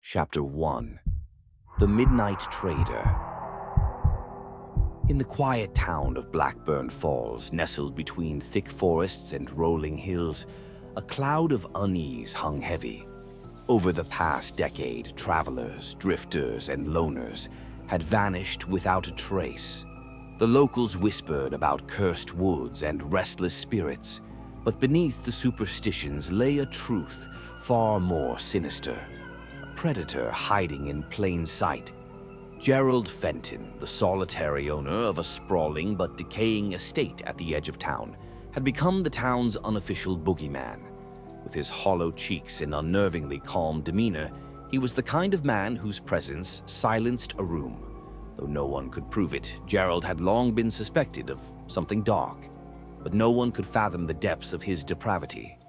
Chapter 1. The Midnight Trader. In the quiet town of Blackburn Falls, nestled between thick forests and rolling hills, a cloud of unease hung heavy. Over the past decade, travelers, drifters, and loners had vanished without a trace. The locals whispered about cursed woods and restless spirits, but beneath the superstitions lay a truth far more sinister. A predator hiding in plain sight. Gerald Fenton, the solitary owner of a sprawling but decaying estate at the edge of town, had become the town's unofficial boogeyman. With his hollow cheeks and unnervingly calm demeanor, he was the kind of man whose presence silenced a room. Though no one could prove it, Gerald had long been suspected of something dark, but no one could fathom the depths of his depravity.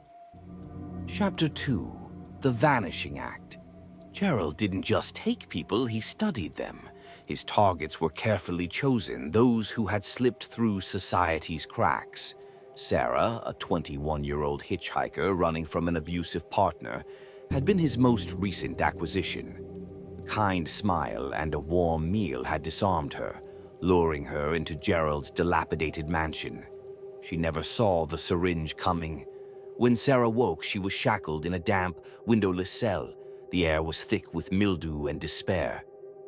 Chapter 2. The Vanishing Act. Gerald didn't just take people, he studied them. His targets were carefully chosen, those who had slipped through society's cracks. Sarah, a 21-year-old hitchhiker running from an abusive partner, had been his most recent acquisition. A kind smile and a warm meal had disarmed her, luring her into Gerald's dilapidated mansion. She never saw the syringe coming. When Sarah woke, she was shackled in a damp, windowless cell. The air was thick with mildew and despair.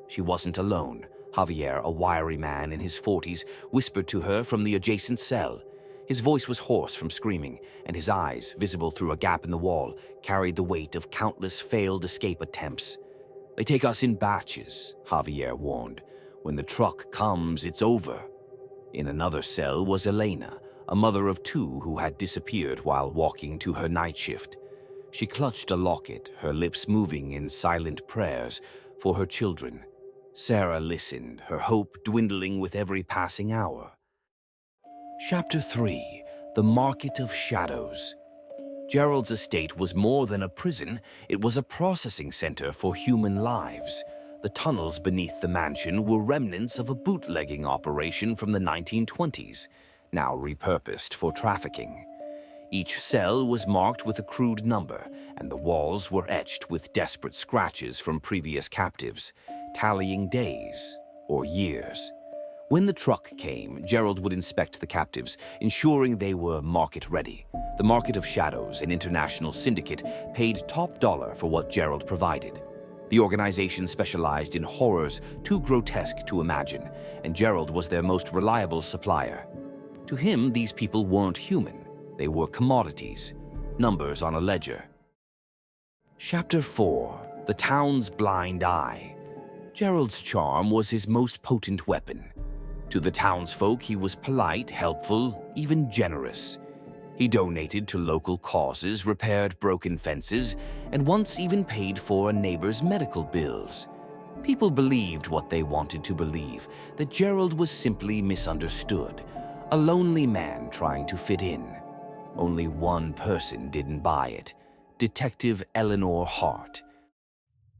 She wasn't alone. Javier, a wiry man in his 40s, whispered to her from the adjacent cell. His voice was hoarse from screaming, and his eyes, visible through a gap in the wall, carried the weight of countless failed escape attempts. "They take us in batches," Javier warned. "When the truck comes, it's over." In another cell was Elena, a mother of two who had disappeared while walking to her night shift. She clutched a locket, her lips moving in silent prayers for her children. Sarah listened, her hope dwindling with every passing hour. Chapter 3. The Market of Shadows. Gerald's estate was more than a prison, it was a processing center for human lives. The tunnels beneath the mansion were remnants of a bootlegging operation from the 1920s, now repurposed for trafficking. Each cell was marked with a crude number, and the walls were etched with desperate scratches from previous captives, tallying days or years. When the truck came, Gerald would inspect the captives, ensuring they were market-ready. The Market of Shadows, an international syndicate, paid top dollar for what Gerald provided. The organization specialized in horrors too grotesque to imagine, and Gerald was their most reliable supplier. To him, these people weren't human. They were commodities, numbers on a ledger. Chapter 4. The Town's Blind Eye. Gerald's charm was his most potent weapon. To the townsfolk, he was polite, helpful, even generous. He donated to local causes, repaired broken fences, and once even paid for a neighbor's medical bills. People believed what they wanted to believe, that Gerald was simply misunderstood, a lonely man trying to fit in. Only one person didn't buy it: Detective Eleanor Hart.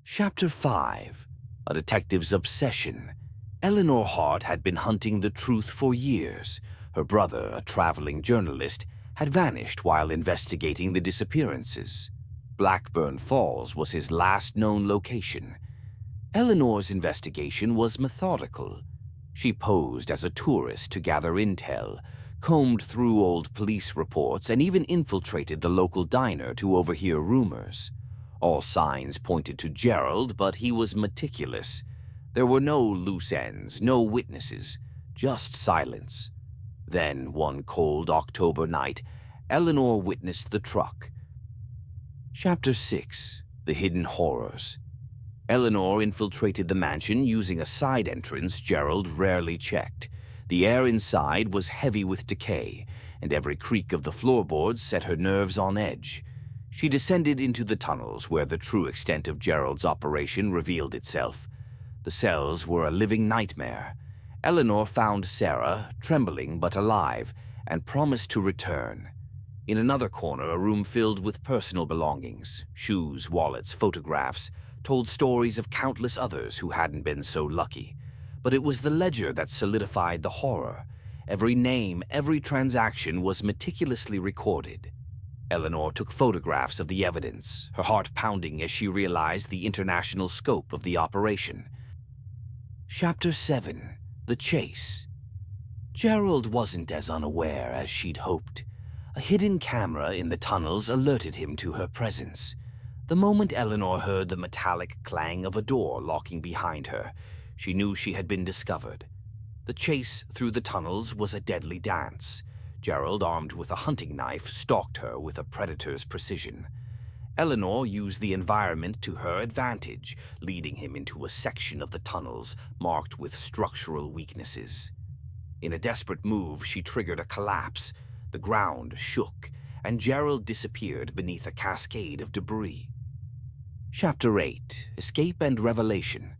Chapter 5. A Detective's Obsession. Eleanor Hart had been hunting the truth for years. Her brother, a traveling journalist, had vanished while investigating the disappearances. Blackburn Falls was his last known location. Eleanor's investigation was methodical. She posed as a tourist to gather intel, combed through old police reports, and even infiltrated the local diner to overhear rumors. All signs pointed to Gerald, but he was meticulous. There were no loose ends, no witnesses, just silence. Then, one cold October night, Eleanor witnessed the truck. Chapter 6. The Hidden Horrors. Eleanor infiltrated the mansion using a side entrance Gerald rarely checked. The air inside was heavy with decay, and every creak of the floorboards set her nerves on edge. She descended into the tunnels where the true extent of Gerald's operation revealed itself. The cells were a living nightmare. Eleanor found Sarah, trembling but alive, and promised to return. In another corner, a room filled with personal belongings, shoes, wallets, photographs, told stories of countless others who hadn't been so lucky. But it was the ledger that solidified the horror. Every name, every transaction was meticulously recorded. Eleanor took photographs of the evidence, her heart pounding as she realized the international scope of the operation. Chapter 7. The Chase. Gerald wasn't as unaware as she'd hoped. A hidden camera in the tunnels alerted him to her presence. The moment Eleanor heard the metallic clang of a door locking behind her, she knew she had been discovered. The chase through the tunnels was a deadly dance. Gerald, armed with a hunting knife, stalked her with a predator's precision. Eleanor used the environment to her advantage, leading him into a section of the tunnels marked with structural weaknesses. In a desperate move, she triggered a collapse. The ground shook, and Gerald disappeared beneath a cascade of debris. Chapter 8. Escape and Revelation.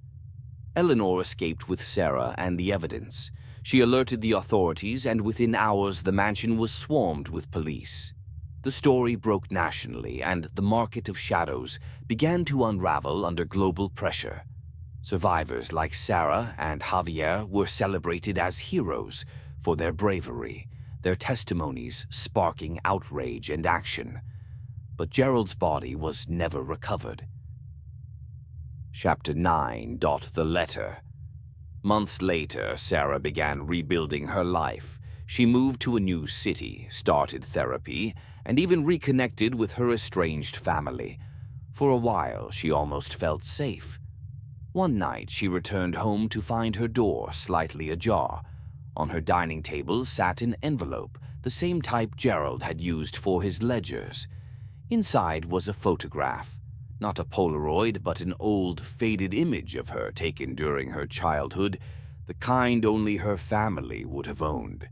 Eleanor escaped with Sarah and the evidence. She alerted the authorities, and within hours the mansion was swarmed with police. The story broke nationally, and the market of shadows began to unravel under global pressure. Survivors like Sarah and Javier were celebrated as heroes for their bravery, their testimonies sparking outrage and action. But Gerald's body was never recovered. Chapter 9. The Letter. Months later, Sarah began rebuilding her life. She moved to a new city, started therapy, and even reconnected with her estranged family. For a while, she almost felt safe. One night, she returned home to find her door slightly ajar. On her dining table sat an envelope, the same type Gerald had used for his ledgers. Inside was a photograph. Not a Polaroid, but an old, faded image of her taken during her childhood, the kind only her family would have owned.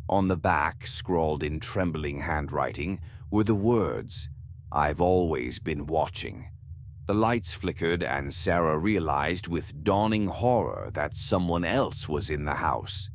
On the back, scrawled in trembling handwriting, were the words, "I've always been watching." The lights flickered, and Sarah realized with dawning horror that someone else was in the house.